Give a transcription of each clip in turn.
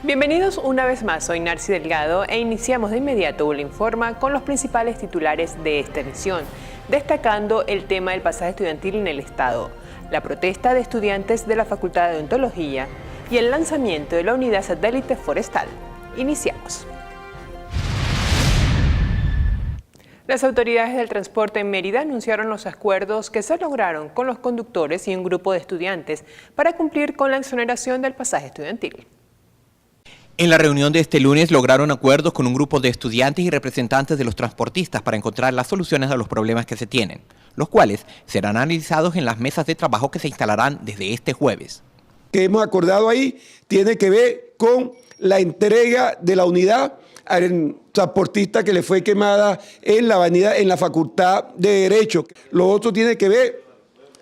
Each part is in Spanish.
Bienvenidos una vez más, soy Narci Delgado e iniciamos de inmediato ULA Informa con los principales titulares de esta emisión, destacando el tema del pasaje estudiantil en el Estado, la protesta de estudiantes de la Facultad de Odontología y el lanzamiento de la unidad satélite forestal. Iniciamos. Las autoridades del transporte en Mérida anunciaron los acuerdos que se lograron con los conductores y un grupo de estudiantes para cumplir con la exoneración del pasaje estudiantil. En la reunión de este lunes lograron acuerdos con un grupo de estudiantes y representantes de los transportistas para encontrar las soluciones a los problemas que se tienen, los cuales serán analizados en las mesas de trabajo que se instalarán desde este jueves. Que hemos acordado ahí tiene que ver con la entrega de la unidad al transportista que le fue quemada en la avenida, en la Facultad de Derecho. Lo otro tiene que ver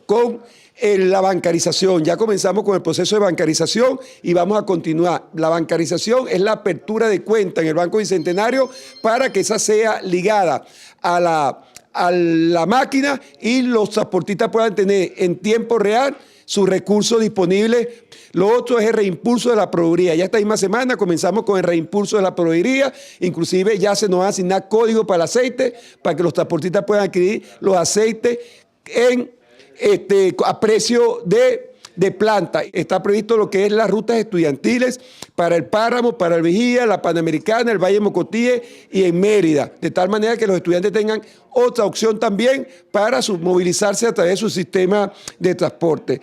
con la bancarización. Ya comenzamos con el proceso de bancarización y vamos a continuar. La bancarización es la apertura de cuenta en el Banco Bicentenario para que esa sea ligada a la máquina y los transportistas puedan tener en tiempo real sus recursos disponibles. Lo otro es el reimpulso de la proveeduría. Ya esta misma semana comenzamos con el reimpulso de la proveeduría. Inclusive ya se nos va a asignar código para el aceite para que los transportistas puedan adquirir los aceites a precio de planta. Está previsto lo que es las rutas estudiantiles para el Páramo, para el Vigía, la Panamericana, el Valle de Mocotí y en Mérida, de tal manera que los estudiantes tengan otra opción también para movilizarse a través de su sistema de transporte.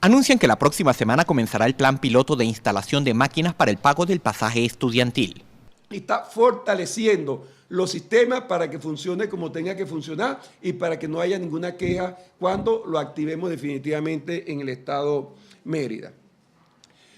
Anuncian que la próxima semana comenzará el plan piloto de instalación de máquinas para el pago del pasaje estudiantil. Está fortaleciendo los sistemas para que funcione como tenga que funcionar y para que no haya ninguna queja cuando lo activemos definitivamente en el estado Mérida.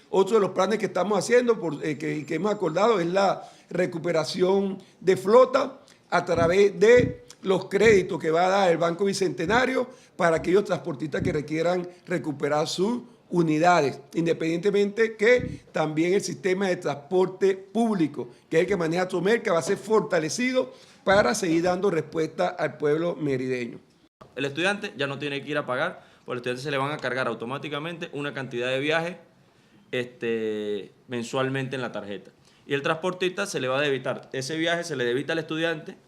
Otro de los planes que estamos haciendo, que hemos acordado, es la recuperación de flota a través de los créditos que va a dar el Banco Bicentenario para aquellos transportistas que requieran recuperar sus unidades, independientemente que también el sistema de transporte público, que es el que maneja Tromerca, va a ser fortalecido para seguir dando respuesta al pueblo merideño. El estudiante ya no tiene que ir a pagar, por el estudiante se le van a cargar automáticamente una cantidad de viajes mensualmente en la tarjeta. Y el transportista se le va a debitar, ese viaje se le debita al estudiante,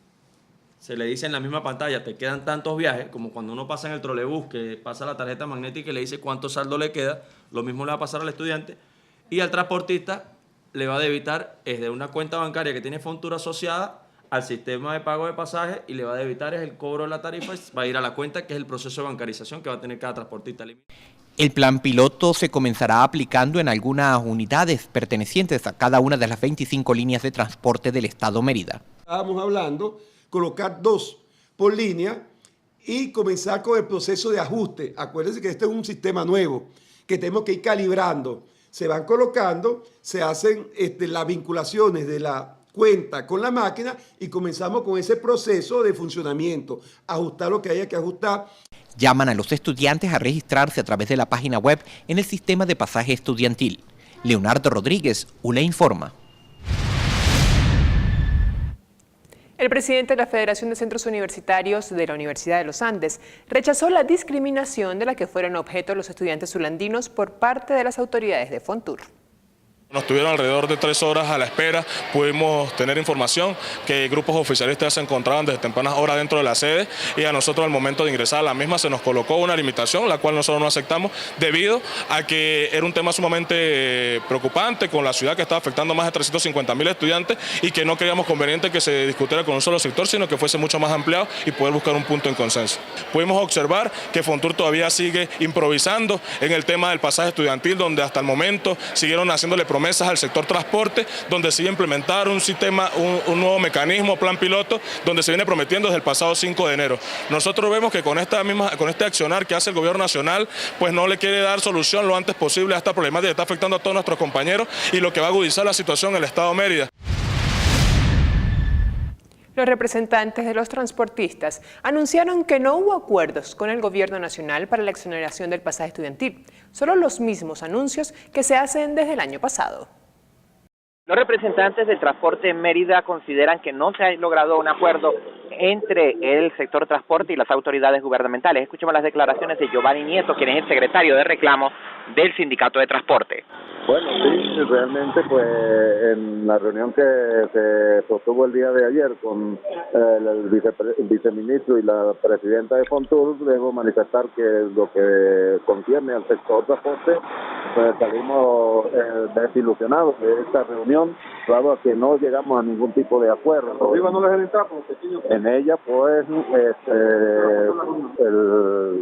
se le dice en la misma pantalla, te quedan tantos viajes, como cuando uno pasa en el trolebús, que pasa la tarjeta magnética y le dice cuánto saldo le queda, lo mismo le va a pasar al estudiante, y al transportista le va a debitar desde una cuenta bancaria que tiene Fontur asociada al sistema de pago de pasajes y le va a debitar el cobro de la tarifa, va a ir a la cuenta, que es el proceso de bancarización que va a tener cada transportista. El plan piloto se comenzará aplicando en algunas unidades pertenecientes a cada una de las 25 líneas de transporte del estado Mérida. Estábamos hablando colocar 2 por línea y comenzar con el proceso de ajuste. Acuérdense que este es un sistema nuevo que tenemos que ir calibrando. Se van colocando, se hacen las vinculaciones de la cuenta con la máquina y comenzamos con ese proceso de funcionamiento, ajustar lo que haya que ajustar. Llaman a los estudiantes a registrarse a través de la página web en el sistema de pasaje estudiantil. Leonardo Rodríguez, ULA Informa. El presidente de la Federación de Centros Universitarios de la Universidad de los Andes rechazó la discriminación de la que fueron objeto los estudiantes zulandinos por parte de las autoridades de Fontur. Nos tuvieron alrededor de 3 horas a la espera, pudimos tener información que grupos oficialistas se encontraban desde tempranas horas dentro de la sede y a nosotros al momento de ingresar a la misma se nos colocó una limitación, la cual nosotros no aceptamos debido a que era un tema sumamente preocupante con la ciudad que estaba afectando a más de 350.000 estudiantes y que no creíamos conveniente que se discutiera con un solo sector, sino que fuese mucho más ampliado y poder buscar un punto en consenso. Pudimos observar que Fontur todavía sigue improvisando en el tema del pasaje estudiantil, donde hasta el momento siguieron haciéndole promesas al sector transporte, donde se iba a implementar un sistema, un nuevo mecanismo, plan piloto, donde se viene prometiendo desde el pasado 5 de enero. Nosotros vemos que con este accionar que hace el gobierno nacional, pues no le quiere dar solución lo antes posible a esta problemática que está afectando a todos nuestros compañeros y lo que va a agudizar la situación en el estado Mérida. Los representantes de los transportistas anunciaron que no hubo acuerdos con el gobierno nacional para la exoneración del pasaje estudiantil, solo los mismos anuncios que se hacen desde el año pasado. Los representantes del transporte en Mérida consideran que no se ha logrado un acuerdo entre el sector transporte y las autoridades gubernamentales. Escuchemos las declaraciones de Giovanni Nieto, quien es el secretario de reclamo del Sindicato de Transporte. Bueno, sí, realmente pues en la reunión que se sostuvo el día de ayer con el viceministro y la presidenta de Fontur, debo manifestar que lo que concierne al sector transporte, pues salimos desilusionados de esta reunión, dado a que no llegamos a ningún tipo de acuerdo. En ella pues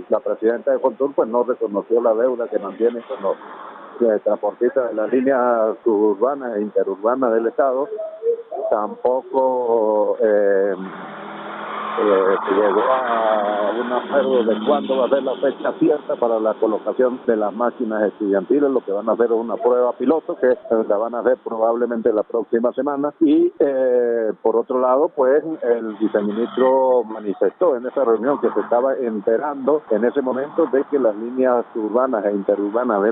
la presidenta de Fontur pues no reconoció la deuda que mantiene con los transportistas de las líneas suburbanas e interurbanas del Estado. Tampoco llegó a un acuerdo de cuándo va a ser la fecha cierta para la colocación de las máquinas estudiantiles. Lo que van a hacer es una prueba piloto que la van a hacer probablemente la próxima semana. Y por otro lado, pues el viceministro manifestó en esa reunión que se estaba enterando en ese momento de que las líneas urbanas e interurbanas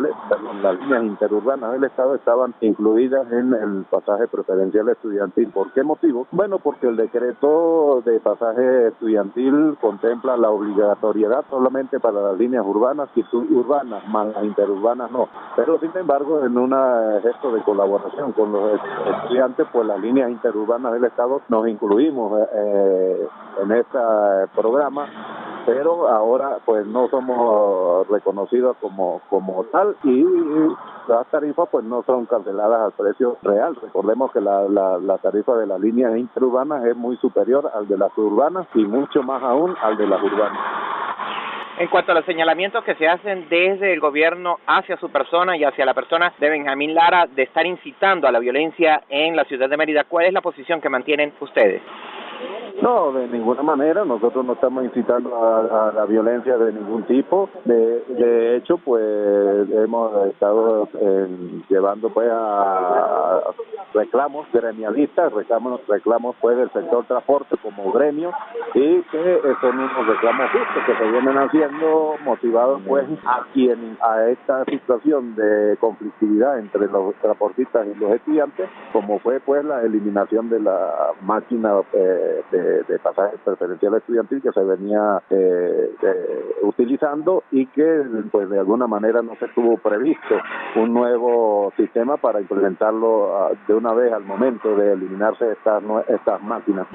las líneas interurbanas del Estado estaban incluidas en el pasaje preferencial estudiantil. ¿Por qué motivo? Bueno, porque el decreto de pasaje estudiantil contempla la obligatoriedad solamente para las líneas urbanas y suburbanas, más las interurbanas no. Pero sin embargo, en un gesto de colaboración con los estudiantes, pues las líneas interurbanas del Estado nos incluimos en este programa, pero ahora pues no somos reconocidos como tal y las tarifas pues no son canceladas al precio real. Recordemos que la tarifa de las líneas interurbanas es muy superior al de las urbanas y mucho más aún al de las urbanas. En cuanto a los señalamientos que se hacen desde el gobierno hacia su persona y hacia la persona de Benjamín Lara de estar incitando a la violencia en la ciudad de Mérida, ¿cuál es la posición que mantienen ustedes? No, de ninguna manera, nosotros no estamos incitando a la violencia de ningún tipo. De hecho, pues hemos estado llevando pues a reclamos gremialistas, reclamos pues del sector transporte como gremio, y que son unos reclamos justos que se vienen haciendo motivados pues a esta situación de conflictividad entre los transportistas y los estudiantes, como fue pues la eliminación de la máquina de pasaje preferencial estudiantil que se venía utilizando y que pues de alguna manera no se tuvo previsto un nuevo sistema para implementarlo de una vez al momento de eliminarse estas máquinas.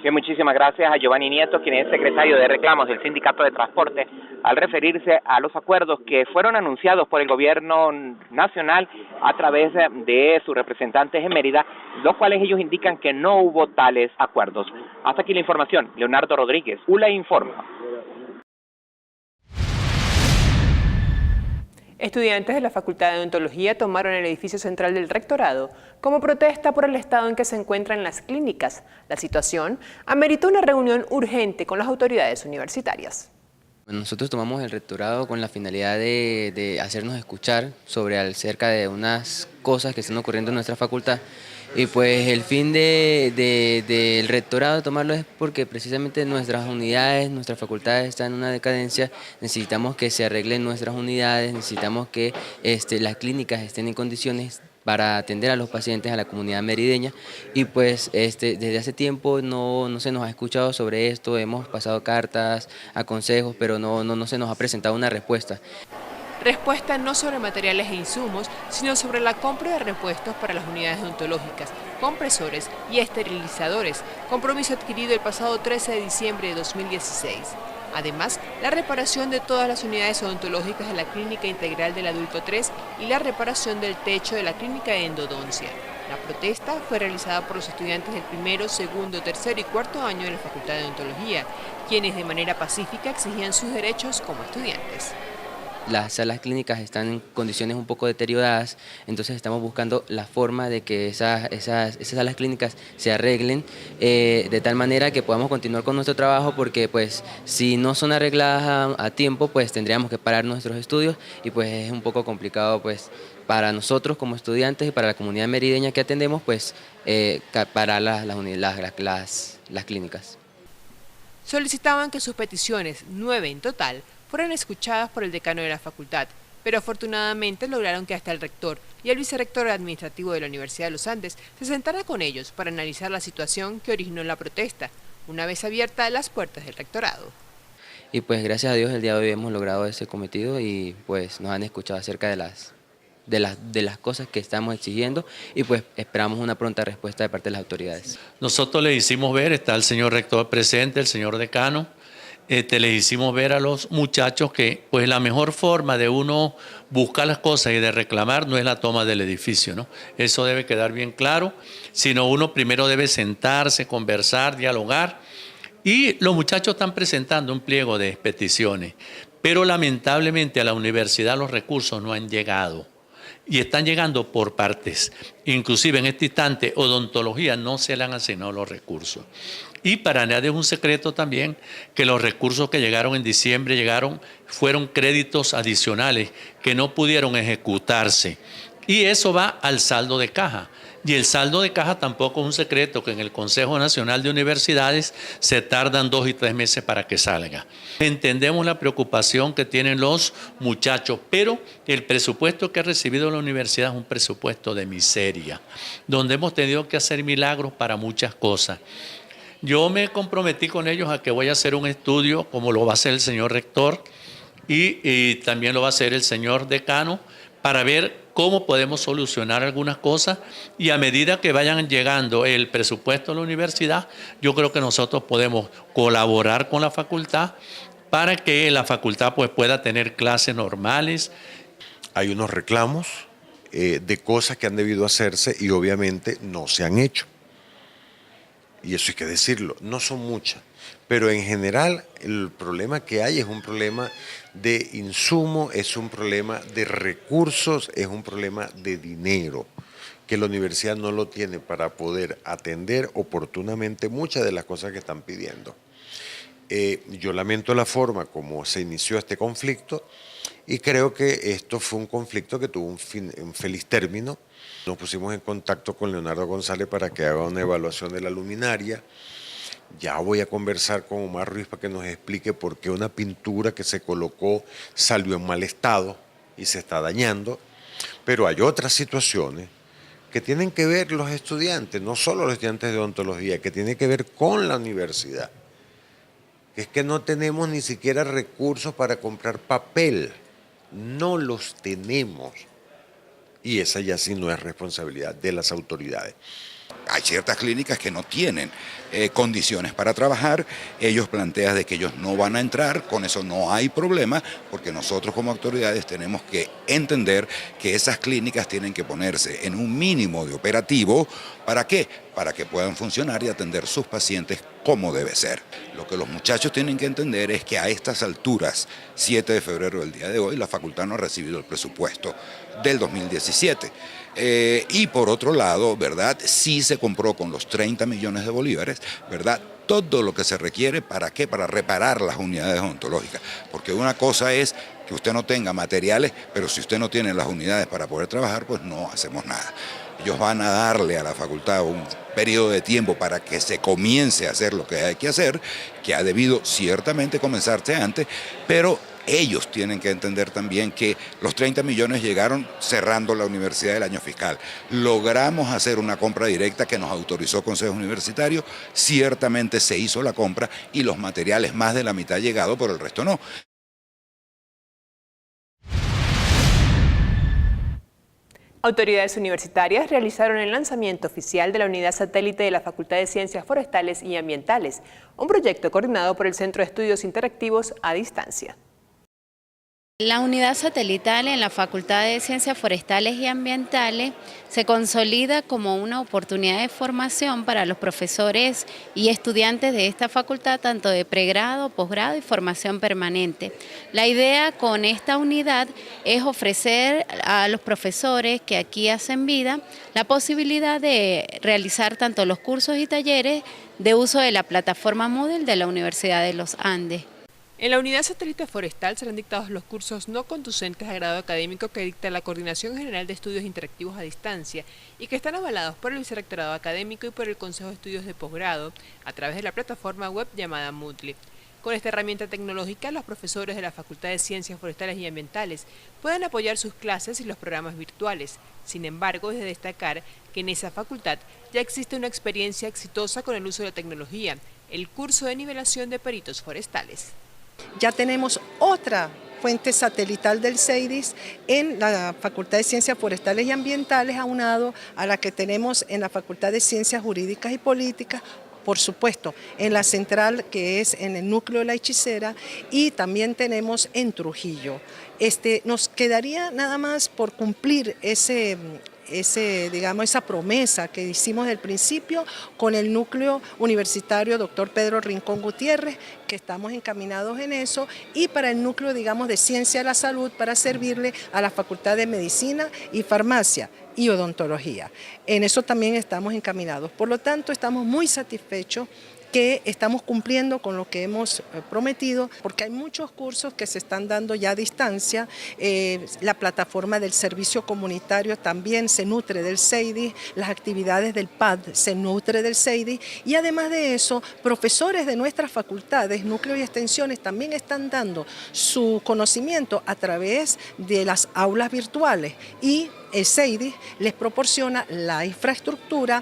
Bien, muchísimas gracias a Giovanni Nieto, quien es secretario de reclamos del Sindicato de Transporte, al referirse a los acuerdos que fueron anunciados por el gobierno nacional a través de sus representantes en Mérida, los cuales ellos indican que no hubo tales acuerdos. Hasta aquí la información. Leonardo Rodríguez, ULA Informa. Estudiantes de la Facultad de Odontología tomaron el edificio central del rectorado como protesta por el estado en que se encuentran las clínicas. La situación ameritó una reunión urgente con las autoridades universitarias. Nosotros tomamos el rectorado con la finalidad de hacernos escuchar sobre acerca de unas cosas que están ocurriendo en nuestra facultad. Y pues el fin del rectorado de tomarlo es porque precisamente nuestras unidades, nuestras facultades están en una decadencia, necesitamos que se arreglen nuestras unidades, necesitamos que las clínicas estén en condiciones para atender a los pacientes, a la comunidad merideña, y pues desde hace tiempo no se nos ha escuchado sobre esto, hemos pasado cartas a consejos, pero no se nos ha presentado una respuesta. Respuesta no sobre materiales e insumos, sino sobre la compra de repuestos para las unidades odontológicas, compresores y esterilizadores, compromiso adquirido el pasado 13 de diciembre de 2016. Además, la reparación de todas las unidades odontológicas de la Clínica Integral del Adulto 3 y la reparación del techo de la Clínica de Endodoncia. La protesta fue realizada por los estudiantes del primero, segundo, tercero y cuarto año de la Facultad de Odontología, quienes de manera pacífica exigían sus derechos como estudiantes. Las salas clínicas están en condiciones un poco deterioradas, entonces estamos buscando la forma de que esas salas clínicas se arreglen de tal manera que podamos continuar con nuestro trabajo, porque pues si no son arregladas a tiempo, pues tendríamos que parar nuestros estudios y pues es un poco complicado pues para nosotros como estudiantes y para la comunidad merideña que atendemos, pues parar las clínicas. Solicitaban que sus peticiones, 9 en total, fueron escuchadas por el decano de la facultad, pero afortunadamente lograron que hasta el rector y el vicerrector administrativo de la Universidad de los Andes se sentaran con ellos para analizar la situación que originó la protesta, una vez abiertas las puertas del rectorado. Y pues gracias a Dios el día de hoy hemos logrado ese cometido y pues nos han escuchado acerca de las cosas que estamos exigiendo y pues esperamos una pronta respuesta de parte de las autoridades. Nosotros les hicimos ver, está el señor rector presente, el señor decano, les hicimos ver a los muchachos que pues la mejor forma de uno buscar las cosas y de reclamar no es la toma del edificio, ¿no? Eso debe quedar bien claro, sino uno primero debe sentarse, conversar, dialogar, y los muchachos están presentando un pliego de peticiones, pero lamentablemente a la universidad los recursos no han llegado. Y están llegando por partes. Inclusive en este instante, odontología no se le han asignado los recursos. Y para nadie es un secreto también que los recursos que llegaron en diciembre fueron créditos adicionales que no pudieron ejecutarse. Y eso va al saldo de caja. Y el saldo de caja tampoco es un secreto, que en el Consejo Nacional de Universidades se tardan 2 y 3 meses para que salga. Entendemos la preocupación que tienen los muchachos, pero el presupuesto que ha recibido la universidad es un presupuesto de miseria, donde hemos tenido que hacer milagros para muchas cosas. Yo me comprometí con ellos a que voy a hacer un estudio, como lo va a hacer el señor rector y también lo va a hacer el señor decano, para ver cómo podemos solucionar algunas cosas, y a medida que vayan llegando el presupuesto de la universidad, yo creo que nosotros podemos colaborar con la facultad para que la facultad pues pueda tener clases normales. Hay unos reclamos de cosas que han debido hacerse y obviamente no se han hecho. Y eso hay que decirlo, no son muchas. Pero en general el problema que hay es un problema de insumo, es un problema de recursos, es un problema de dinero, que la universidad no lo tiene para poder atender oportunamente muchas de las cosas que están pidiendo. Yo lamento la forma como se inició este conflicto y creo que esto fue un conflicto que tuvo un feliz término. Nos pusimos en contacto con Leonardo González para que haga una evaluación de la luminaria. Ya voy a conversar con Omar Ruiz para que nos explique por qué una pintura que se colocó salió en mal estado y se está dañando. Pero hay otras situaciones que tienen que ver los estudiantes, no solo los estudiantes de odontología, que tienen que ver con la universidad. Que es que no tenemos ni siquiera recursos para comprar papel. No los tenemos. Y esa ya sí no es responsabilidad de las autoridades. Hay ciertas clínicas que no tienen condiciones para trabajar, ellos plantean de que ellos no van a entrar, con eso no hay problema, porque nosotros como autoridades tenemos que entender que esas clínicas tienen que ponerse en un mínimo de operativo. ¿Para qué? Para que puedan funcionar y atender sus pacientes como debe ser. Lo que los muchachos tienen que entender es que a estas alturas, 7 de febrero del día de hoy, la facultad no ha recibido el presupuesto del 2017. Y por otro lado, ¿verdad? Sí se compró con los 30 millones de bolívares, ¿verdad? Todo lo que se requiere, ¿para qué? Para reparar las unidades odontológicas. Porque una cosa es que usted no tenga materiales, pero si usted no tiene las unidades para poder trabajar, pues no hacemos nada. Ellos van a darle a la facultad un periodo de tiempo para que se comience a hacer lo que hay que hacer, que ha debido ciertamente comenzarse antes, pero ellos tienen que entender también que los 30 millones llegaron cerrando la universidad del año fiscal. Logramos hacer una compra directa que nos autorizó el Consejo Universitario, ciertamente se hizo la compra y los materiales más de la mitad han llegado, pero el resto no. Autoridades universitarias realizaron el lanzamiento oficial de la unidad satélite de la Facultad de Ciencias Forestales y Ambientales, un proyecto coordinado por el Centro de Estudios Interactivos a Distancia. La unidad satelital en la Facultad de Ciencias Forestales y Ambientales se consolida como una oportunidad de formación para los profesores y estudiantes de esta facultad, tanto de pregrado, posgrado y formación permanente. La idea con esta unidad es ofrecer a los profesores que aquí hacen vida la posibilidad de realizar tanto los cursos y talleres de uso de la plataforma Moodle de la Universidad de los Andes. En la unidad satélite forestal serán dictados los cursos no conducentes a grado académico que dicta la Coordinación General de Estudios Interactivos a Distancia y que están avalados por el Vicerrectorado Académico y por el Consejo de Estudios de Posgrado a través de la plataforma web llamada Moodle. Con esta herramienta tecnológica, los profesores de la Facultad de Ciencias Forestales y Ambientales pueden apoyar sus clases y los programas virtuales. Sin embargo, es de destacar que en esa facultad ya existe una experiencia exitosa con el uso de la tecnología, el curso de nivelación de peritos forestales. Ya tenemos otra fuente satelital del CEIDIS en la Facultad de Ciencias Forestales y Ambientales, aunado a la que tenemos en la Facultad de Ciencias Jurídicas y Políticas, por supuesto, en la central que es en el núcleo de La Hechicera, y también tenemos en Trujillo. Nos quedaría nada más por cumplir esa promesa que hicimos del principio con el núcleo universitario Dr. Pedro Rincón Gutiérrez, que estamos encaminados en eso, y para el núcleo, digamos, de Ciencia de la Salud, para servirle a la Facultad de Medicina y Farmacia y Odontología. En eso también estamos encaminados. Por lo tanto, estamos muy satisfechos que estamos cumpliendo con lo que hemos prometido, porque hay muchos cursos que se están dando ya a distancia. La plataforma del servicio comunitario también se nutre del CEIDIS, las actividades del PAD se nutre del CEIDIS, y además de eso, profesores de nuestras facultades, núcleos y extensiones también están dando su conocimiento a través de las aulas virtuales, y el CEIDIS les proporciona la infraestructura,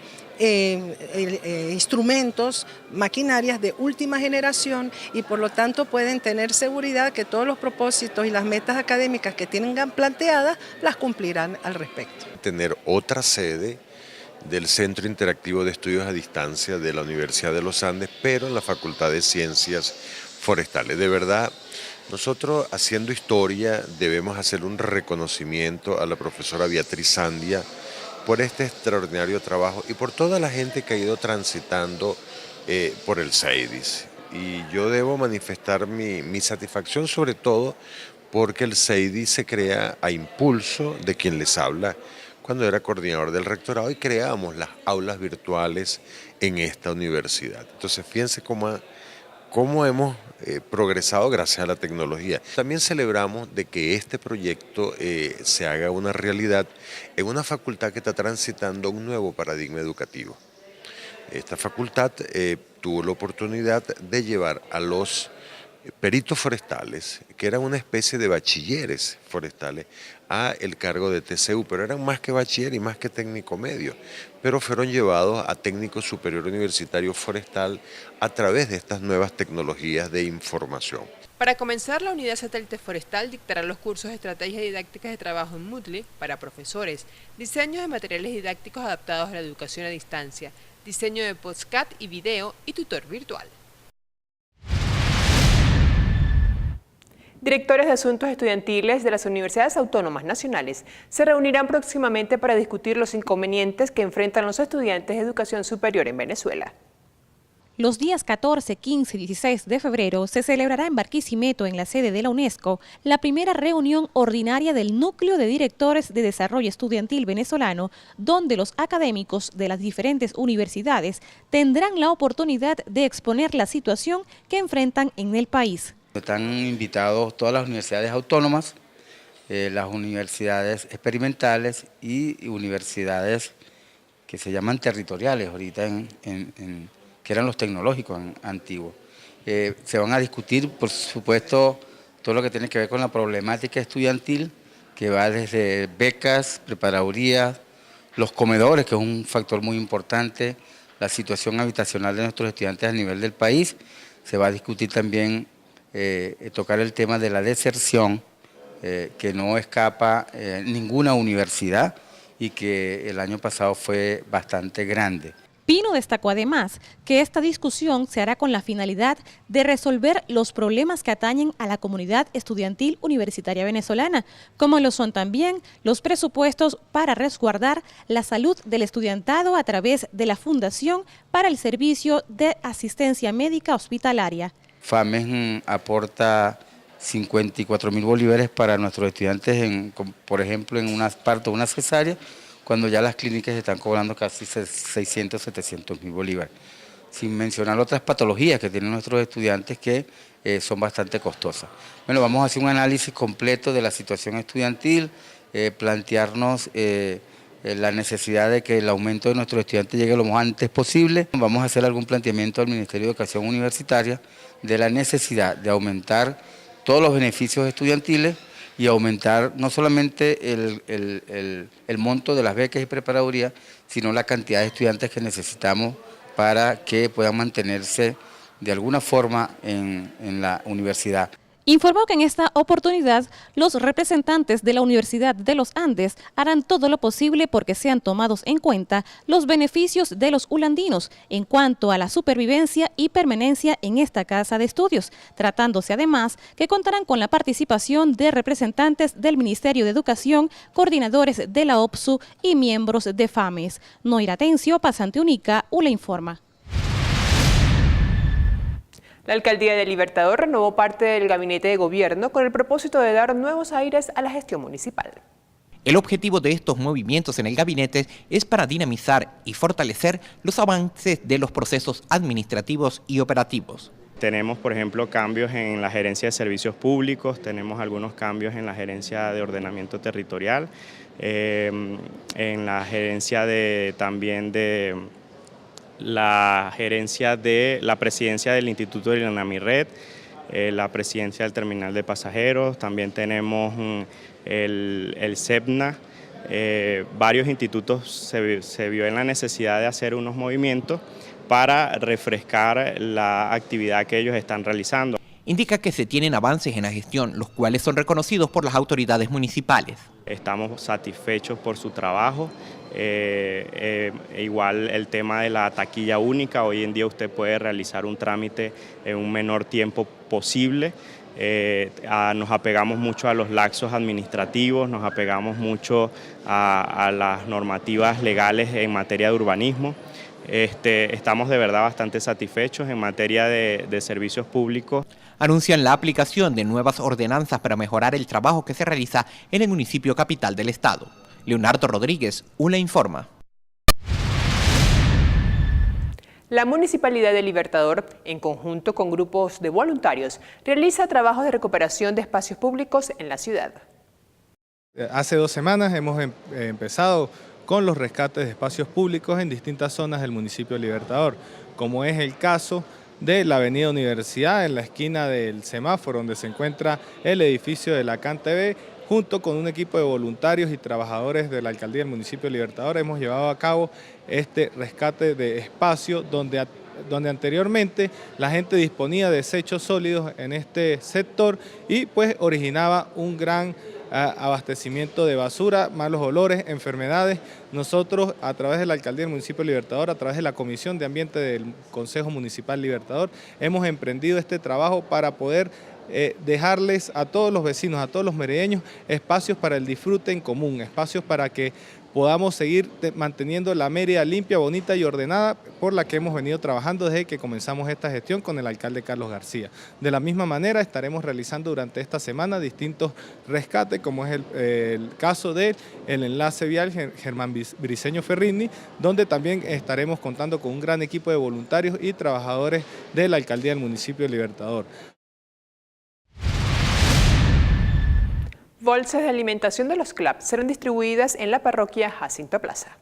instrumentos, maquinarias de última generación, y por lo tanto pueden tener seguridad que todos los propósitos y las metas académicas que tengan planteadas las cumplirán al respecto. Tener otra sede del Centro Interactivo de Estudios a Distancia de la Universidad de los Andes, pero en la Facultad de Ciencias Forestales. De verdad, nosotros, haciendo historia, debemos hacer un reconocimiento a la profesora Beatriz Sandia por este extraordinario trabajo y por toda la gente que ha ido transitando por el CEIDIS. Y yo debo manifestar mi satisfacción, sobre todo porque el CEIDIS se crea a impulso de quien les habla cuando era coordinador del rectorado, y creamos las aulas virtuales en esta universidad. Entonces, fíjense cómo hemos progresado gracias a la tecnología. También celebramos de que este proyecto se haga una realidad en una facultad que está transitando un nuevo paradigma educativo. Esta facultad tuvo la oportunidad de llevar a los peritos forestales, que eran una especie de bachilleres forestales, a el cargo de TCU, pero eran más que bachiller y más que técnico medio, pero fueron llevados a técnico superior universitario forestal a través de estas nuevas tecnologías de información. Para comenzar, la Unidad Satélite Forestal dictará los cursos de estrategias didácticas de trabajo en Moodle para profesores, diseño de materiales didácticos adaptados a la educación a distancia, diseño de podcast y video y tutor virtual. Directores de Asuntos Estudiantiles de las Universidades Autónomas Nacionales se reunirán próximamente para discutir los inconvenientes que enfrentan los estudiantes de educación superior en Venezuela. Los días 14, 15 y 16 de febrero se celebrará en Barquisimeto, en la sede de la UNESCO, la primera reunión ordinaria del Núcleo de Directores de Desarrollo Estudiantil Venezolano, donde los académicos de las diferentes universidades tendrán la oportunidad de exponer la situación que enfrentan en el país. Están invitados todas las universidades autónomas, las universidades experimentales y universidades que se llaman territoriales ahorita, que eran los tecnológicos antiguos. Se van a discutir, por supuesto, todo lo que tiene que ver con la problemática estudiantil, que va desde becas, preparadurías, los comedores, que es un factor muy importante, la situación habitacional de nuestros estudiantes a nivel del país. Se va a discutir también tocar el tema de la deserción, que no escapa ninguna universidad y que el año pasado fue bastante grande. Pino destacó además que esta discusión se hará con la finalidad de resolver los problemas que atañen a la comunidad estudiantil universitaria venezolana, como lo son también los presupuestos para resguardar la salud del estudiantado a través de la Fundación para el Servicio de Asistencia Médica Hospitalaria. FAMES aporta 54.000 bolívares para nuestros estudiantes, por ejemplo, en una parto, una cesárea, cuando ya las clínicas están cobrando casi 600, 700.000 bolívares. Sin mencionar otras patologías que tienen nuestros estudiantes que son bastante costosas. Bueno, vamos a hacer un análisis completo de la situación estudiantil, plantearnos la necesidad de que el aumento de nuestros estudiantes llegue lo más antes posible. Vamos a hacer algún planteamiento al Ministerio de Educación Universitaria de la necesidad de aumentar todos los beneficios estudiantiles y aumentar no solamente el monto de las becas y preparadurías, sino la cantidad de estudiantes que necesitamos para que puedan mantenerse de alguna forma en la universidad. Informó que en esta oportunidad los representantes de la Universidad de los Andes harán todo lo posible porque sean tomados en cuenta los beneficios de los ulandinos en cuanto a la supervivencia y permanencia en esta casa de estudios, tratándose además que contarán con la participación de representantes del Ministerio de Educación, coordinadores de la OPSU y miembros de FAMES. Noira Tencio, Pasante Única, ULA Informa. La Alcaldía de Libertador renovó parte del gabinete de gobierno con el propósito de dar nuevos aires a la gestión municipal. El objetivo de estos movimientos en el gabinete es para dinamizar y fortalecer los avances de los procesos administrativos y operativos. Tenemos, por ejemplo, cambios en la gerencia de servicios públicos, tenemos algunos cambios en la gerencia de ordenamiento territorial, en la gerencia también de la gerencia de la presidencia del Instituto de Inamired, la presidencia del terminal de pasajeros, también tenemos el SEPNA, varios institutos se vio en la necesidad de hacer unos movimientos para refrescar la actividad que ellos están realizando. Indica que se tienen avances en la gestión, los cuales son reconocidos por las autoridades municipales. Estamos satisfechos por su trabajo. Igual el tema de la taquilla única, hoy en día usted puede realizar un trámite en un menor tiempo posible. Nos apegamos mucho a los laxos administrativos, nos apegamos mucho a las normativas legales en materia de urbanismo. Estamos de verdad bastante satisfechos en materia de servicios públicos. Anuncian la aplicación de nuevas ordenanzas para mejorar el trabajo que se realiza en el municipio capital del estado. Leonardo Rodríguez, ULA Informa. La Municipalidad de Libertador, en conjunto con grupos de voluntarios, realiza trabajos de recuperación de espacios públicos en la ciudad. Hace 2 semanas hemos empezado con los rescates de espacios públicos en distintas zonas del municipio de Libertador, como es el caso de la avenida Universidad, en la esquina del semáforo donde se encuentra el edificio de la CanTV, junto con un equipo de voluntarios y trabajadores de la Alcaldía del municipio de Libertador, hemos llevado a cabo este rescate de espacio donde anteriormente la gente disponía de desechos sólidos en este sector y pues originaba un gran abastecimiento de basura, malos olores, enfermedades. Nosotros, a través de la Alcaldía del municipio de Libertador, a través de la Comisión de Ambiente del Consejo Municipal Libertador, hemos emprendido este trabajo para poder dejarles a todos los vecinos, a todos los merideños, espacios para el disfrute en común, espacios para que podamos seguir manteniendo la Mérida limpia, bonita y ordenada por la que hemos venido trabajando desde que comenzamos esta gestión con el alcalde Carlos García. De la misma manera estaremos realizando durante esta semana distintos rescates, como es el caso del enlace vial Germán Briceño Ferrini, donde también estaremos contando con un gran equipo de voluntarios y trabajadores de la alcaldía del municipio de Libertador. Bolsas de alimentación de los CLAP serán distribuidas en la parroquia Jacinto Plaza.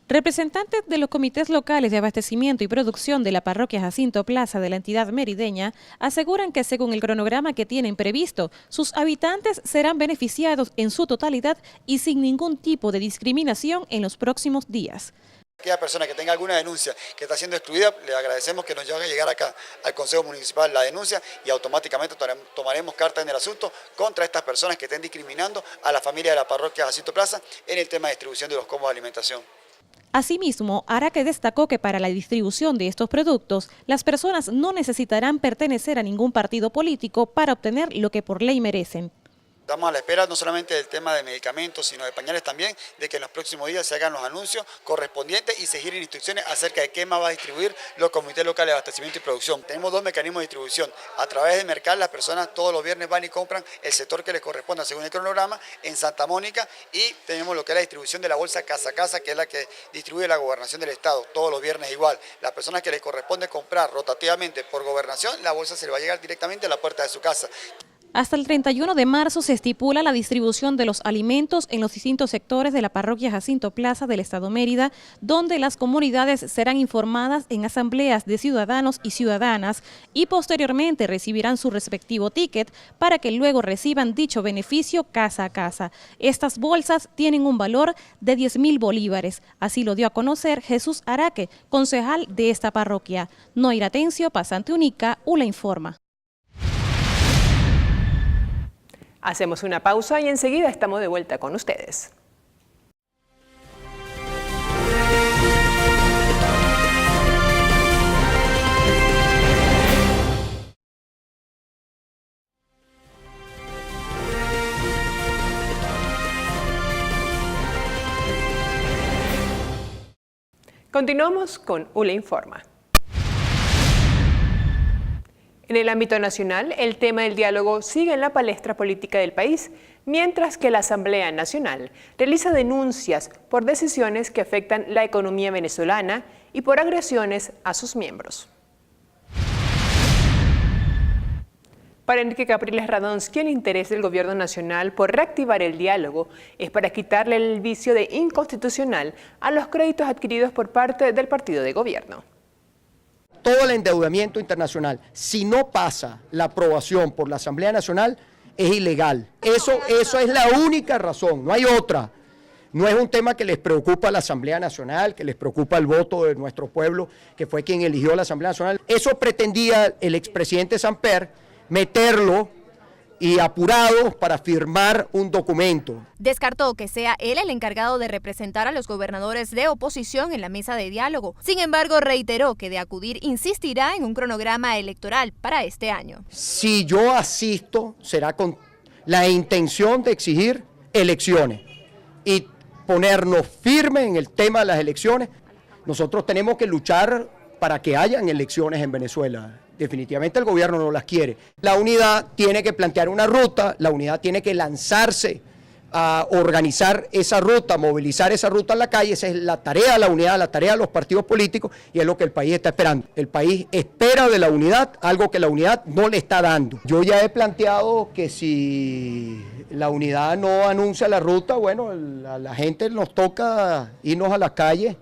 Representantes de los comités locales de abastecimiento y producción de la parroquia Jacinto Plaza de la entidad merideña aseguran que según el cronograma que tienen previsto, sus habitantes serán beneficiados en su totalidad y sin ningún tipo de discriminación en los próximos días. Aquella persona que tenga alguna denuncia que está siendo excluida, le agradecemos que nos haga llegar acá al Consejo Municipal la denuncia y automáticamente tomaremos carta en el asunto contra estas personas que estén discriminando a la familia de la parroquia Jacinto Plaza en el tema de distribución de los combos de alimentación. Asimismo, Araque destacó que para la distribución de estos productos, las personas no necesitarán pertenecer a ningún partido político para obtener lo que por ley merecen. Estamos a la espera no solamente del tema de medicamentos, sino de pañales también, de que en los próximos días se hagan los anuncios correspondientes y se giren instrucciones acerca de qué más va a distribuir los comités locales de abastecimiento y producción. Tenemos 2 mecanismos de distribución. A través de Mercal, las personas todos los viernes van y compran el sector que les corresponda según el cronograma en Santa Mónica, y tenemos lo que es la distribución de la bolsa casa a casa, que es la que distribuye la gobernación del estado, todos los viernes igual. Las personas que les corresponde comprar rotativamente por gobernación, la bolsa se les va a llegar directamente a la puerta de su casa. Hasta el 31 de marzo se estipula la distribución de los alimentos en los distintos sectores de la parroquia Jacinto Plaza del Estado Mérida, donde las comunidades serán informadas en asambleas de ciudadanos y ciudadanas y posteriormente recibirán su respectivo ticket para que luego reciban dicho beneficio casa a casa. Estas bolsas tienen un valor de 10.000 bolívares, así lo dio a conocer Jesús Araque, concejal de esta parroquia. Noira Tencio, pasante única, ULA Informa. Hacemos una pausa y enseguida estamos de vuelta con ustedes. Continuamos con ULA Informa. En el ámbito nacional, el tema del diálogo sigue en la palestra política del país, mientras que la Asamblea Nacional realiza denuncias por decisiones que afectan la economía venezolana y por agresiones a sus miembros. Para Enrique Capriles Radonsky, el interés del gobierno nacional por reactivar el diálogo es para quitarle el vicio de inconstitucional a los créditos adquiridos por parte del partido de gobierno. Todo el endeudamiento internacional, si no pasa la aprobación por la Asamblea Nacional, es ilegal. Eso es la única razón, no hay otra. No es un tema que les preocupa a la Asamblea Nacional, que les preocupa el voto de nuestro pueblo, que fue quien eligió la Asamblea Nacional. Eso pretendía el expresidente Samper, meterlo y apurados para firmar un documento. Descartó que sea él el encargado de representar a los gobernadores de oposición en la mesa de diálogo. Sin embargo, reiteró que de acudir insistirá en un cronograma electoral para este año. Si yo asisto, será con la intención de exigir elecciones y ponernos firmes en el tema de las elecciones. Nosotros tenemos que luchar para que hayan elecciones en Venezuela. Definitivamente el gobierno no las quiere. La unidad tiene que plantear una ruta, la unidad tiene que lanzarse a organizar esa ruta, movilizar esa ruta en la calle. Esa es la tarea de la unidad, la tarea de los partidos políticos y es lo que el país está esperando. El país espera de la unidad algo que la unidad no le está dando. Yo ya he planteado que si la unidad no anuncia la ruta, bueno, a la gente nos toca irnos a las calles,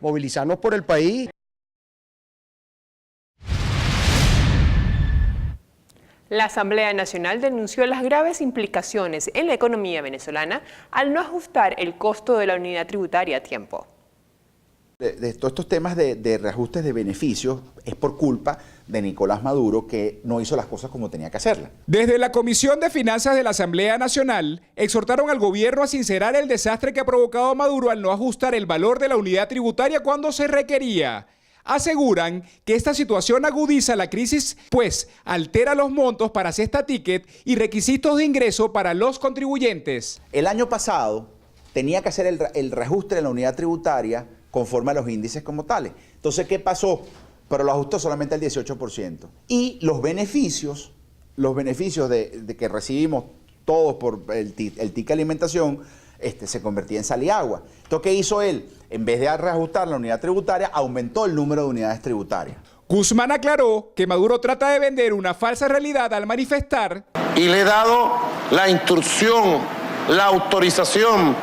movilizarnos por el país. La Asamblea Nacional denunció las graves implicaciones en la economía venezolana al no ajustar el costo de la unidad tributaria a tiempo. De todos estos temas de reajustes de beneficios es por culpa de Nicolás Maduro, que no hizo las cosas como tenía que hacerlas. Desde la Comisión de Finanzas de la Asamblea Nacional exhortaron al gobierno a sincerar el desastre que ha provocado Maduro al no ajustar el valor de la unidad tributaria cuando se requería. Aseguran que esta situación agudiza la crisis, pues altera los montos para cesta ticket y requisitos de ingreso para los contribuyentes. El año pasado tenía que hacer el reajuste de la unidad tributaria conforme a los índices como tales. Entonces, ¿qué pasó? Pero lo ajustó solamente al 18%. Y los beneficios de que recibimos todos por el ticket alimentación, se convertía en sal y agua. Entonces, ¿qué hizo él? En vez de reajustar la unidad tributaria, aumentó el número de unidades tributarias. Guzmán aclaró que Maduro trata de vender una falsa realidad al manifestar. Y le he dado la instrucción, la autorización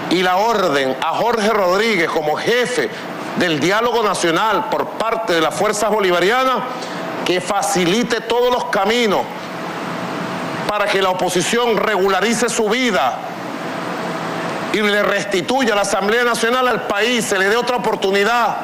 y la orden a Jorge Rodríguez como jefe del diálogo nacional por parte de las fuerzas bolivarianas que facilite todos los caminos para que la oposición regularice su vida y le restituya a la Asamblea Nacional al país, se le dé otra oportunidad.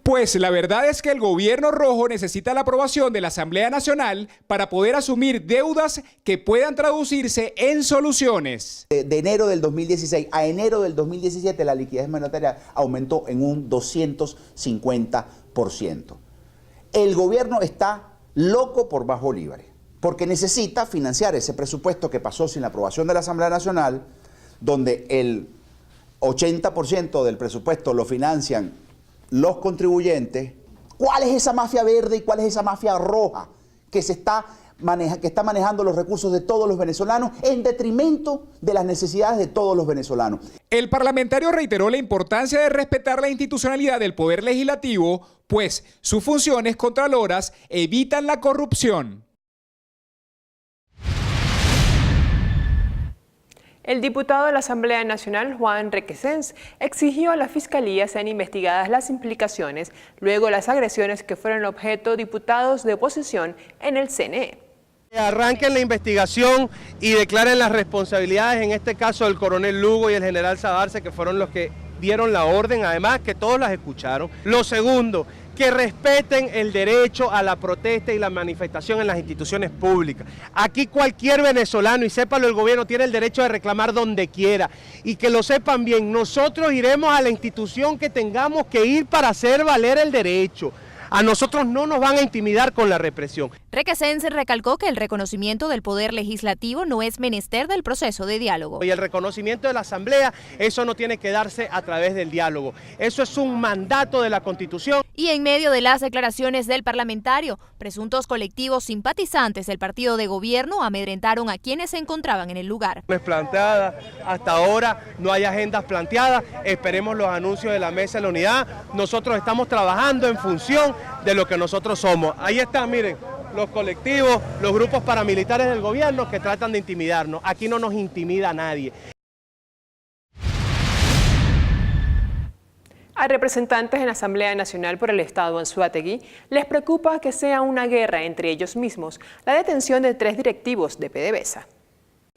Pues la verdad es que el gobierno rojo necesita la aprobación de la Asamblea Nacional para poder asumir deudas que puedan traducirse en soluciones. De enero del 2016 a enero del 2017 la liquidez monetaria aumentó en un 250%. El gobierno está loco por más bolívares, porque necesita financiar ese presupuesto que pasó sin la aprobación de la Asamblea Nacional, donde el 80% del presupuesto lo financian los contribuyentes. ¿Cuál es esa mafia verde y cuál es esa mafia roja que está manejando los recursos de todos los venezolanos en detrimento de las necesidades de todos los venezolanos? El parlamentario reiteró la importancia de respetar la institucionalidad del Poder Legislativo, pues sus funciones contraloras evitan la corrupción. El diputado de la Asamblea Nacional, Juan Requesens, exigió a la Fiscalía sean investigadas las implicaciones luego de las agresiones que fueron objeto de diputados de oposición en el CNE. Arranquen la investigación y declaren las responsabilidades, en este caso del coronel Lugo y el general Sabarce, que fueron los que dieron la orden, además que todos las escucharon. Lo segundo, que respeten el derecho a la protesta y la manifestación en las instituciones públicas. Aquí cualquier venezolano, y sépalo el gobierno, tiene el derecho de reclamar donde quiera. Y que lo sepan bien, nosotros iremos a la institución que tengamos que ir para hacer valer el derecho. A nosotros no nos van a intimidar con la represión. Requesens recalcó que el reconocimiento del poder legislativo no es menester del proceso de diálogo. Y el reconocimiento de la Asamblea, eso no tiene que darse a través del diálogo. Eso es un mandato de la Constitución. Y en medio de las declaraciones del parlamentario, presuntos colectivos simpatizantes del partido de gobierno amedrentaron a quienes se encontraban en el lugar. Planteada, hasta ahora no hay agendas planteadas, esperemos los anuncios de la Mesa de la Unidad. Nosotros estamos trabajando en función de lo que nosotros somos. Ahí están, miren, los colectivos, los grupos paramilitares del gobierno que tratan de intimidarnos. Aquí no nos intimida nadie. A representantes en la Asamblea Nacional por el Estado Anzoátegui les preocupa que sea una guerra entre ellos mismos la detención de 3 directivos de PDVSA.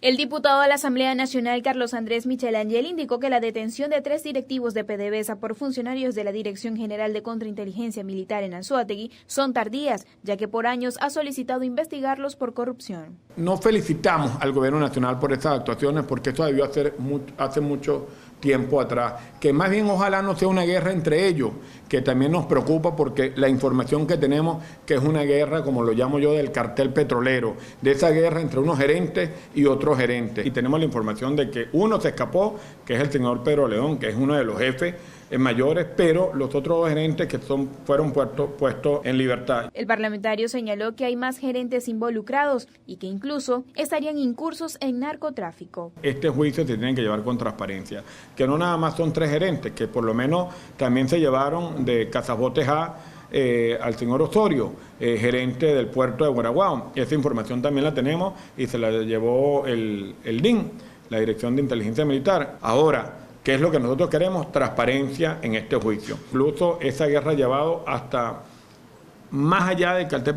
El diputado de la Asamblea Nacional, Carlos Andrés Michelangel, indicó que la detención de 3 directivos de PDVSA por funcionarios de la Dirección General de Contrainteligencia Militar en Anzoátegui son tardías, ya que por años ha solicitado investigarlos por corrupción. No felicitamos al Gobierno Nacional por estas actuaciones porque esto debió hacer hace mucho tiempo atrás, que más bien ojalá no sea una guerra entre ellos, que también nos preocupa porque la información que tenemos que es una guerra, como lo llamo yo, del cartel petrolero, de esa guerra entre unos gerentes y otros gerentes. Y tenemos la información de que uno se escapó, que es el señor Pedro León, que es uno de los jefes mayores, pero los otros 2 gerentes que fueron puestos en libertad. El parlamentario señaló que hay más gerentes involucrados y que incluso estarían incursos en narcotráfico. Este juicio se tiene que llevar con transparencia, que no nada más son 3 gerentes, que por lo menos también se llevaron de Casabotes al señor Osorio, gerente del puerto de Guaraguao. Esa información también la tenemos y se la llevó el DIN, la Dirección de Inteligencia Militar. Ahora, ¿qué es lo que nosotros queremos? Transparencia en este juicio. Incluso esa guerra ha llevado hasta más allá del cartel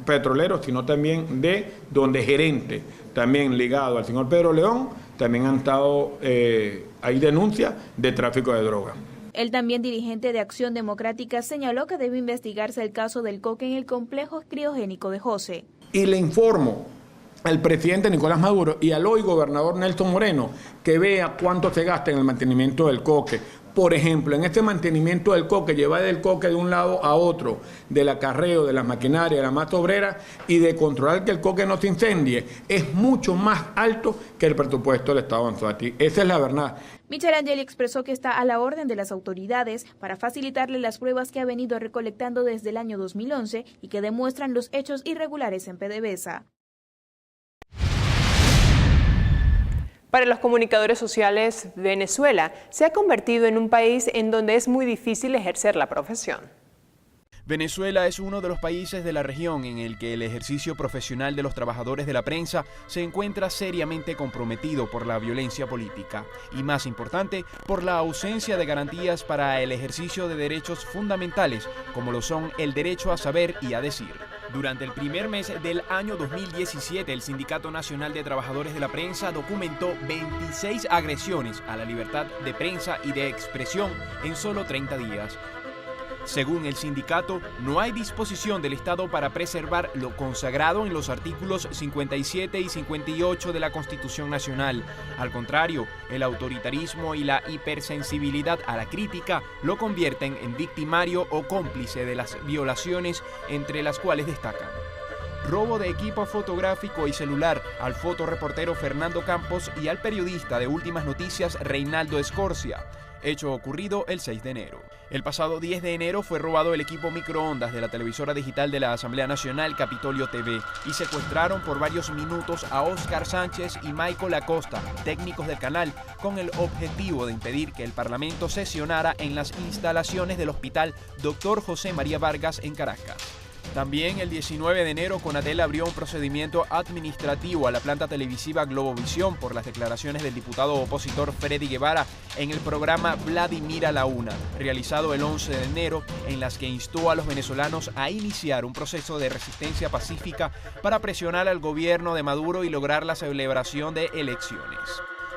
petrolero, sino también de donde gerentes, también ligado al señor Pedro León, también han estado, hay denuncias de tráfico de drogas. El también dirigente de Acción Democrática señaló que debe investigarse el caso del coque en el complejo criogénico de José. Y le informo al presidente Nicolás Maduro y al hoy gobernador Nelson Moreno que vea cuánto se gasta en el mantenimiento del coque. Por ejemplo, en este mantenimiento del coque, llevar el coque de un lado a otro, del acarreo, de las maquinarias, de la masa obrera y de controlar que el coque no se incendie, es mucho más alto que el presupuesto del Estado de Anzoátegui. Esa es la verdad. Michelangel expresó que está a la orden de las autoridades para facilitarle las pruebas que ha venido recolectando desde el año 2011 y que demuestran los hechos irregulares en PDVSA. Para los comunicadores sociales, Venezuela se ha convertido en un país en donde es muy difícil ejercer la profesión. Venezuela es uno de los países de la región en el que el ejercicio profesional de los trabajadores de la prensa se encuentra seriamente comprometido por la violencia política y, más importante, por la ausencia de garantías para el ejercicio de derechos fundamentales como lo son el derecho a saber y a decir. Durante el primer mes del año 2017, el Sindicato Nacional de Trabajadores de la Prensa documentó 26 agresiones a la libertad de prensa y de expresión en solo 30 días. Según el sindicato, no hay disposición del Estado para preservar lo consagrado en los artículos 57 y 58 de la Constitución Nacional. Al contrario, el autoritarismo y la hipersensibilidad a la crítica lo convierten en victimario o cómplice de las violaciones, entre las cuales destacan robo de equipo fotográfico y celular al fotoreportero Fernando Campos y al periodista de Últimas Noticias Reinaldo Escorcia, hecho ocurrido el 6 de enero. El pasado 10 de enero fue robado el equipo microondas de la televisora digital de la Asamblea Nacional Capitolio TV y secuestraron por varios minutos a Óscar Sánchez y Michael Acosta, técnicos del canal, con el objetivo de impedir que el Parlamento sesionara en las instalaciones del Hospital Dr. José María Vargas en Caracas. También el 19 de enero, Conatel abrió un procedimiento administrativo a la planta televisiva Globovisión por las declaraciones del diputado opositor Freddy Guevara en el programa Vladimir a la Una, realizado el 11 de enero, en las que instó a los venezolanos a iniciar un proceso de resistencia pacífica para presionar al gobierno de Maduro y lograr la celebración de elecciones.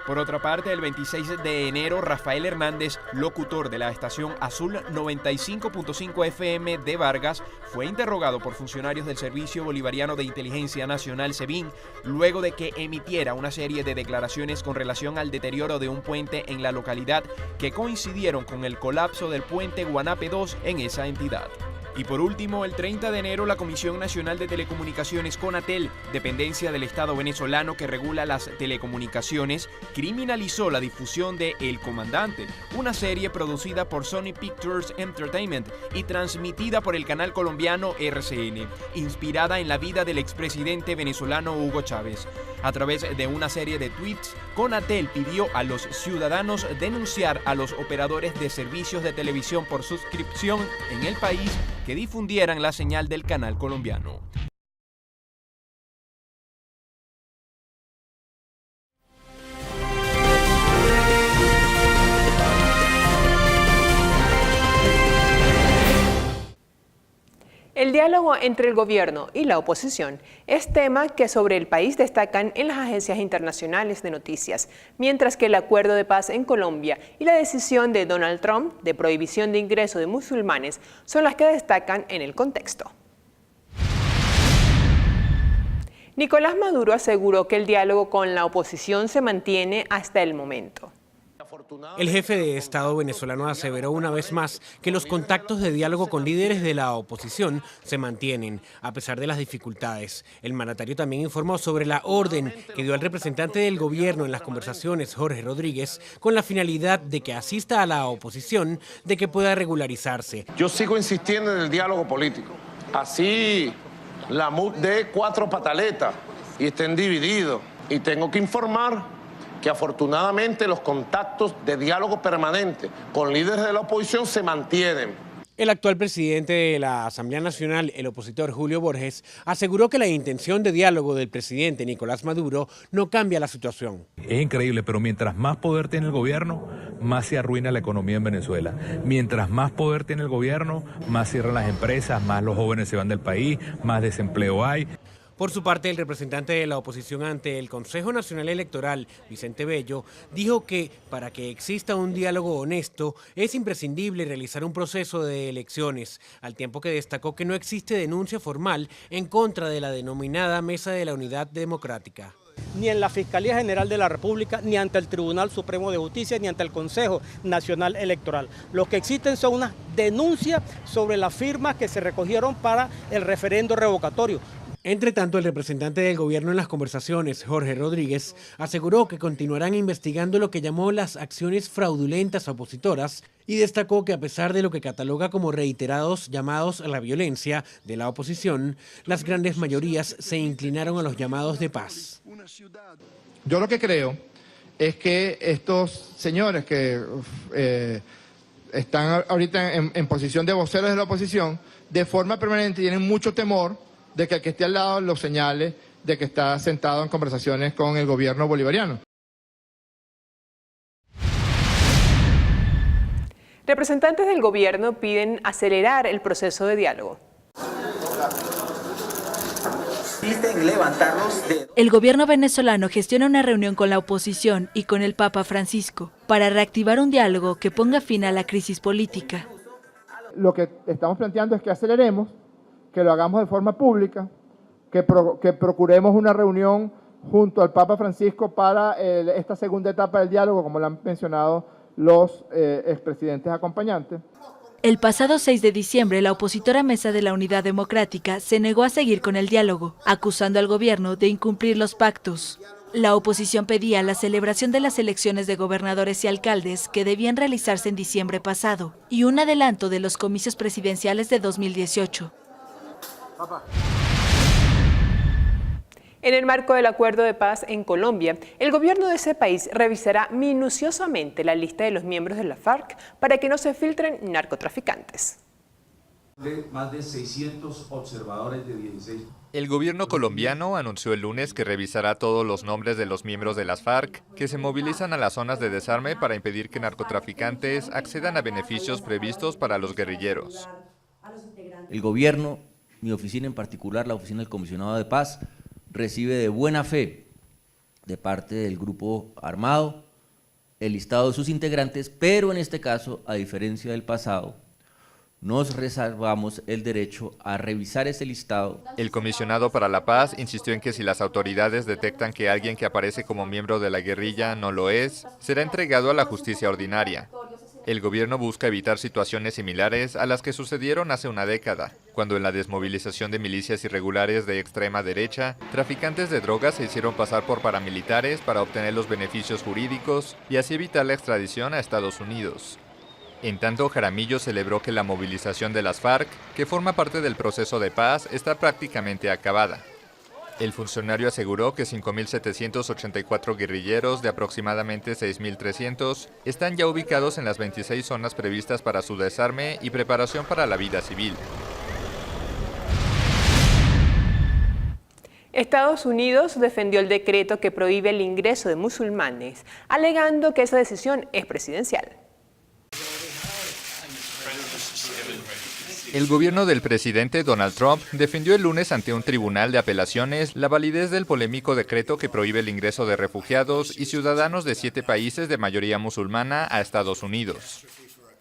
Por otra parte, el 26 de enero, Rafael Hernández, locutor de la estación Azul 95.5 FM de Vargas, fue interrogado por funcionarios del Servicio Bolivariano de Inteligencia Nacional, SEBIN, luego de que emitiera una serie de declaraciones con relación al deterioro de un puente en la localidad que coincidieron con el colapso del puente Guanape 2 en esa entidad. Y por último, el 30 de enero, la Comisión Nacional de Telecomunicaciones, Conatel, dependencia del Estado venezolano que regula las telecomunicaciones, criminalizó la difusión de El Comandante, una serie producida por Sony Pictures Entertainment y transmitida por el canal colombiano RCN, inspirada en la vida del expresidente venezolano Hugo Chávez. A través de una serie de tweets, Conatel pidió a los ciudadanos denunciar a los operadores de servicios de televisión por suscripción en el país que difundieran la señal del canal colombiano. El diálogo entre el gobierno y la oposición es tema que sobre el país destacan en las agencias internacionales de noticias, mientras que el acuerdo de paz en Colombia y la decisión de Donald Trump de prohibición de ingreso de musulmanes son las que destacan en el contexto. Nicolás Maduro aseguró que el diálogo con la oposición se mantiene hasta el momento. El jefe de Estado venezolano aseveró una vez más que los contactos de diálogo con líderes de la oposición se mantienen, a pesar de las dificultades. El mandatario también informó sobre la orden que dio al representante del gobierno en las conversaciones, Jorge Rodríguez, con la finalidad de que asista a la oposición de que pueda regularizarse. Yo sigo insistiendo en el diálogo político. Así la MUD dé 4 pataletas y estén divididos. Y tengo que informar que afortunadamente los contactos de diálogo permanente con líderes de la oposición se mantienen. El actual presidente de la Asamblea Nacional, el opositor Julio Borges, aseguró que la intención de diálogo del presidente Nicolás Maduro no cambia la situación. Es increíble, pero mientras más poder tiene el gobierno, más se arruina la economía en Venezuela. Mientras más poder tiene el gobierno, más cierran las empresas, más los jóvenes se van del país, más desempleo hay. Por su parte, el representante de la oposición ante el Consejo Nacional Electoral, Vicente Bello, dijo que para que exista un diálogo honesto es imprescindible realizar un proceso de elecciones, al tiempo que destacó que no existe denuncia formal en contra de la denominada Mesa de la Unidad Democrática. Ni en la Fiscalía General de la República, ni ante el Tribunal Supremo de Justicia, ni ante el Consejo Nacional Electoral. Lo que existen son unas denuncias sobre las firmas que se recogieron para el referendo revocatorio. Entre tanto, el representante del gobierno en las conversaciones, Jorge Rodríguez, aseguró que continuarán investigando lo que llamó las acciones fraudulentas opositoras y destacó que a pesar de lo que cataloga como reiterados llamados a la violencia de la oposición, las grandes mayorías se inclinaron a los llamados de paz. Yo lo que creo es que estos señores que están ahorita en posición de voceros de la oposición, de forma permanente tienen mucho temor de que el que esté al lado lo señale de que está sentado en conversaciones con el gobierno bolivariano. Representantes del gobierno piden acelerar el proceso de diálogo. El gobierno venezolano gestiona una reunión con la oposición y con el Papa Francisco para reactivar un diálogo que ponga fin a la crisis política. Lo que estamos planteando es que aceleremos, que lo hagamos de forma pública, que procuremos una reunión junto al Papa Francisco para esta segunda etapa del diálogo, como lo han mencionado los expresidentes acompañantes. El pasado 6 de diciembre, la opositora Mesa de la Unidad Democrática se negó a seguir con el diálogo, acusando al gobierno de incumplir los pactos. La oposición pedía la celebración de las elecciones de gobernadores y alcaldes que debían realizarse en diciembre pasado y un adelanto de los comicios presidenciales de 2018. En el marco del acuerdo de paz en Colombia, el gobierno de ese país revisará minuciosamente la lista de los miembros de la FARC para que no se filtren narcotraficantes. Más de 600 observadores de 16. El gobierno colombiano anunció el lunes que revisará todos los nombres de los miembros de las FARC que se movilizan a las zonas de desarme para impedir que narcotraficantes accedan a beneficios previstos para los guerrilleros. El gobierno, mi oficina en particular, la oficina del comisionado de paz, recibe de buena fe de parte del grupo armado el listado de sus integrantes, pero en este caso, a diferencia del pasado, nos reservamos el derecho a revisar ese listado. El comisionado para la paz insistió en que si las autoridades detectan que alguien que aparece como miembro de la guerrilla no lo es, será entregado a la justicia ordinaria. El gobierno busca evitar situaciones similares a las que sucedieron hace una década, cuando en la desmovilización de milicias irregulares de extrema derecha, traficantes de drogas se hicieron pasar por paramilitares para obtener los beneficios jurídicos y así evitar la extradición a Estados Unidos. En tanto, Jaramillo celebró que la movilización de las FARC, que forma parte del proceso de paz, está prácticamente acabada. El funcionario aseguró que 5.784 guerrilleros de aproximadamente 6.300 están ya ubicados en las 26 zonas previstas para su desarme y preparación para la vida civil. Estados Unidos defendió el decreto que prohíbe el ingreso de musulmanes, alegando que esa decisión es presidencial. El gobierno del presidente Donald Trump defendió el lunes ante un tribunal de apelaciones la validez del polémico decreto que prohíbe el ingreso de refugiados y ciudadanos de 7 países de mayoría musulmana a Estados Unidos.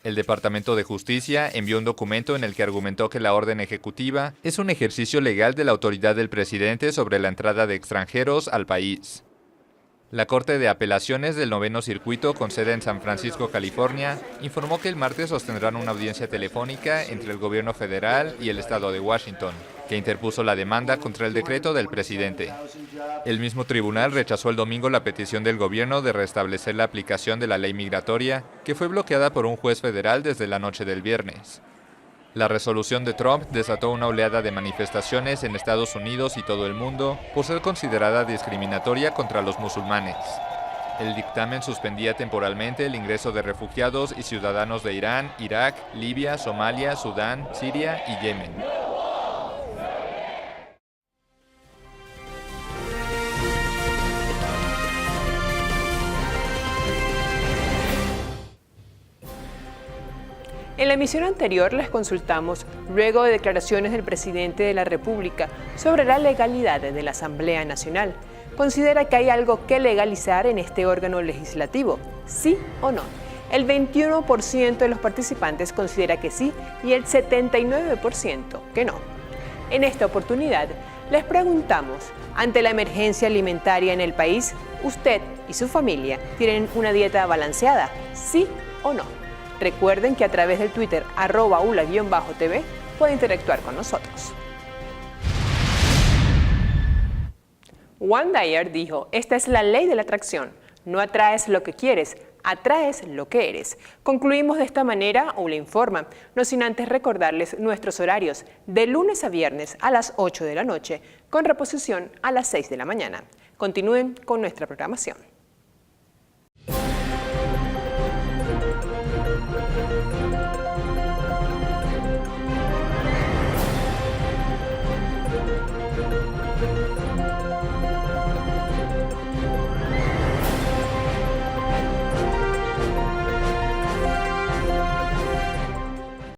El Departamento de Justicia envió un documento en el que argumentó que la orden ejecutiva es un ejercicio legal de la autoridad del presidente sobre la entrada de extranjeros al país. La Corte de Apelaciones del 9º Circuito, con sede en San Francisco, California, informó que el martes sostendrán una audiencia telefónica entre el gobierno federal y el estado de Washington, que interpuso la demanda contra el decreto del presidente. El mismo tribunal rechazó el domingo la petición del gobierno de restablecer la aplicación de la ley migratoria, que fue bloqueada por un juez federal desde la noche del viernes. La resolución de Trump desató una oleada de manifestaciones en Estados Unidos y todo el mundo por ser considerada discriminatoria contra los musulmanes. El dictamen suspendía temporalmente el ingreso de refugiados y ciudadanos de Irán, Irak, Libia, Somalia, Sudán, Siria y Yemen. En la emisión anterior les consultamos, luego de declaraciones del presidente de la República sobre la legalidad de la Asamblea Nacional, ¿considera que hay algo que legalizar en este órgano legislativo? ¿Sí o no? El 21% de los participantes considera que sí y el 79% que no. En esta oportunidad, les preguntamos, ante la emergencia alimentaria en el país, ¿usted y su familia tienen una dieta balanceada? ¿Sí o no? Recuerden que a través del Twitter @ula_tv puede interactuar con nosotros. Wayne Dyer dijo, esta es la ley de la atracción. No atraes lo que quieres, atraes lo que eres. Concluimos de esta manera ULA Informa, no sin antes recordarles nuestros horarios de lunes a viernes a las 8 de la noche, con reposición a las 6 de la mañana. Continúen con nuestra programación.